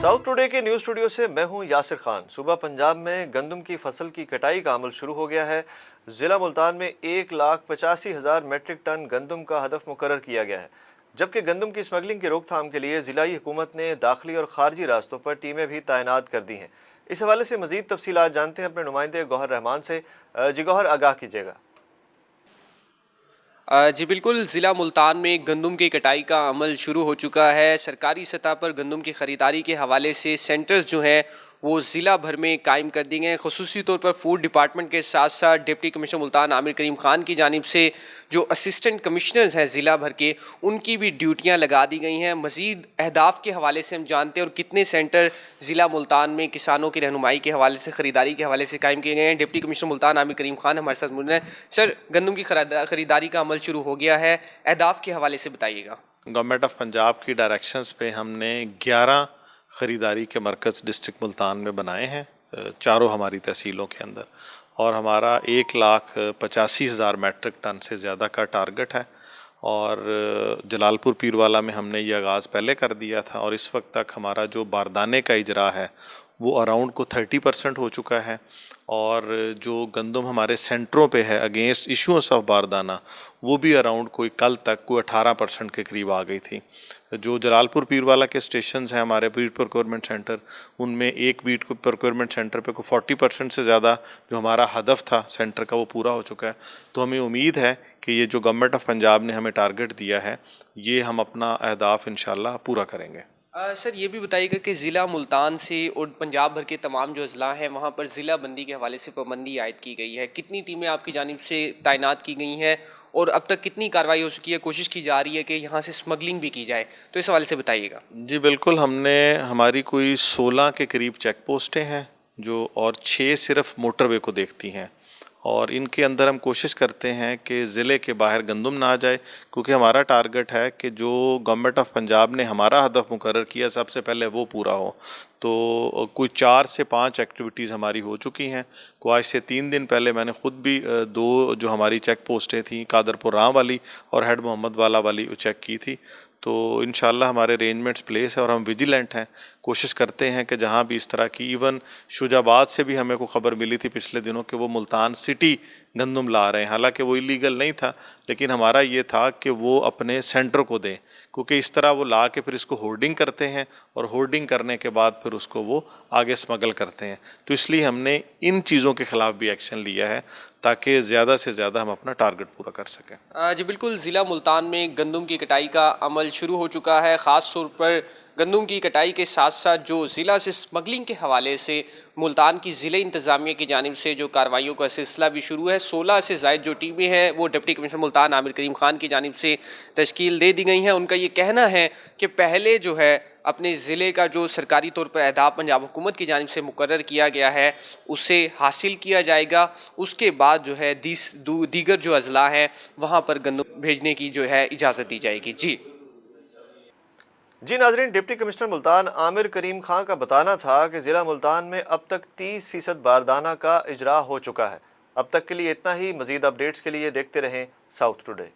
South today के news studio से मैं हूं यासिर खान। सुबह पंजाब में गंदम की फसल की कटाई का अमल शुरू हो गया है। ज़िला मुल्तान में 1,85,000 मेट्रिक टन गंदम का हदफ मुकर्रर किया गया है, जबकि गंदम की स्मगलिंग की रोकथाम के लिए ज़िलाई हुकूमत ने दाखिली और खारजी रास्तों पर टीमें भी तैनात कर दी हैं। इस हवाले से मज़ीद तफसीलात जानते हैं अपने नुमाइंदे गौहर रहमान से। जी गौहर, आगाह कीजिएगा। जी बिल्कुल, ज़िला मुल्तान में गंदम की कटाई का अमल शुरू हो चुका है। सरकारी सतह पर गंदम की ख़रीदारी के हवाले से सेंटर्स जो हैं वो ज़िला भर में कायम कर दिए गए हैं। ख़ुसूसी तौर पर फूड डिपार्टमेंट के साथ साथ डिप्टी कमिश्नर मुल्तान आमिर करीम ख़ान की जानिब से जो असिस्टेंट कमिश्नर्स हैं ज़िला भर के, उनकी भी ड्यूटियाँ लगा दी गई हैं। मज़ीद अहदाफ के हवाले से हम जानते हैं और कितने सेंटर ज़िला मुल्तान में किसानों की रहनुमाई के हवाले से, ख़रीदारी के हवाले से कायम किए गए हैं। डिप्टी कमिश्नर मुल्तान आमिर करीम ख़ान हमारे साथ मौजूद हैं। सर, गंदम की ख़रीदारी का अमल शुरू हो गया है, अहदाफ के हवाले से बताइएगा। गवर्नमेंट ऑफ पंजाब की डायरेक्शंस पे हमने 11 ख़रीदारी के मरकज़ डिस्ट्रिक्ट मुल्तान में बनाए हैं, चारों हमारी तहसीलों के अंदर, और हमारा 1,85,000 मेट्रिक टन से ज़्यादा का टारगेट है। और जलालपुर पीरवाला में हमने ये आगाज़ पहले कर दिया था और इस वक्त तक हमारा जो बारदाने का इजरा है वो अराउंड को 30% हो चुका है। और जो गंदम हमारे सेंटरों पे है अगेंस्ट इशूएंस ऑफ बारदाना, वो भी अराउंड कोई कल तक कोई 18% के करीब आ गई थी। जो जलालपुर पीरवाला के स्टेशंस हैं हमारे बीट प्रोक्योरमेंट सेंटर, उनमें एक बीट प्रोक्योरमेंट सेंटर पे कोई 40% से ज़्यादा जो हमारा हदफ था सेंटर का वो पूरा हो चुका है। तो हमें उम्मीद है कि ये जो गवर्नमेंट ऑफ पंजाब ने हमें टारगेट दिया है ये हम अपना अहदाफ इंशाल्लाह पूरा करेंगे। सर, ये भी बताइएगा कि ज़िला मुल्तान से और पंजाब भर के तमाम जो अजला हैं वहाँ पर ज़िला बंदी के हवाले से पाबंदी आयद की गई है। कितनी टीमें आपकी जानिब से तैनात की गई हैं और अब तक कितनी कार्रवाई हो चुकी है? कोशिश की जा रही है कि यहाँ से स्मगलिंग भी की जाए, तो इस हवाले से बताइएगा। जी बिल्कुल, हमारी कोई 16 के करीब चेक पोस्टें हैं जो, और 6 सिर्फ मोटरवे को देखती हैं, और इनके अंदर हम कोशिश करते हैं कि ज़िले के बाहर गंदम ना आ जाए, क्योंकि हमारा टारगेट है कि जो गवर्नमेंट ऑफ पंजाब ने हमारा हदफ मुकर्रर किया सबसे पहले वो पूरा हो। तो कोई 4 से 5 एक्टिविटीज़ हमारी हो चुकी हैं। को आज से 3 दिन पहले मैंने ख़ुद भी 2 जो हमारी चेक पोस्टें थी, कादरपुर राम वाली और हेड मोहम्मद वाला वाली, चेक की थी। तो इंशाल्लाह हमारे अरेंजमेंट्स प्लेस है और हम विजिलेंट हैं। कोशिश करते हैं कि जहाँ भी इस तरह की, इवन शुजाबाद से भी हमें को खबर मिली थी पिछले दिनों कि वो मुल्तान सिटी गंदम ला रहे हैं, हालांकि वो इलीगल नहीं था, लेकिन हमारा ये था कि वो अपने सेंटर को दें, क्योंकि इस तरह वो ला के फिर इसको होर्डिंग करते हैं और होर्डिंग करने के बाद फिर उसको वो आगे स्मगल करते हैं। तो इसलिए हमने इन चीज़ों के ख़िलाफ़ भी एक्शन लिया है ताकि ज़्यादा से ज़्यादा हम अपना टारगेट पूरा कर सकें। जी बिल्कुल, ज़िला मुल्तान में गंदम की कटाई का अमल शुरू हो चुका है। ख़ास तौर पर गंदम की कटाई के साथ साथ जो ज़िला से स्मगलिंग के हवाले से मुल्तान की ज़िले इंतज़ामिया की जानिब से जो कार्रवाइयों का सिलसिला भी शुरू है। 16 से ज़ायद जो टीमें हैं वो डिप्टी कमिश्नर मुल्तान आमिर करीम ख़ान की जानिब से तश्कील दे दी गई हैं। उनका ये कहना है कि पहले जो है अपने ज़िले का जो सरकारी तौर पर अहदाफ पंजाब हुकूमत की जानिब से मुकर्रर किया गया है उसे हासिल किया जाएगा। उसके बाद जो है दीगर जो अजला हैं वहाँ पर गंदम भेजने की जो है इजाज़त दी जाएगी। जी नाजरीन, डिप्टी कमिश्नर मुल्तान आमिर करीम खान का बताना था कि ज़िला मुल्तान में अब तक 30% बारदाना का इजरा हो चुका है। अब तक के लिए इतना ही। मज़ीद अपडेट्स के लिए देखते रहें साउथ टुडे।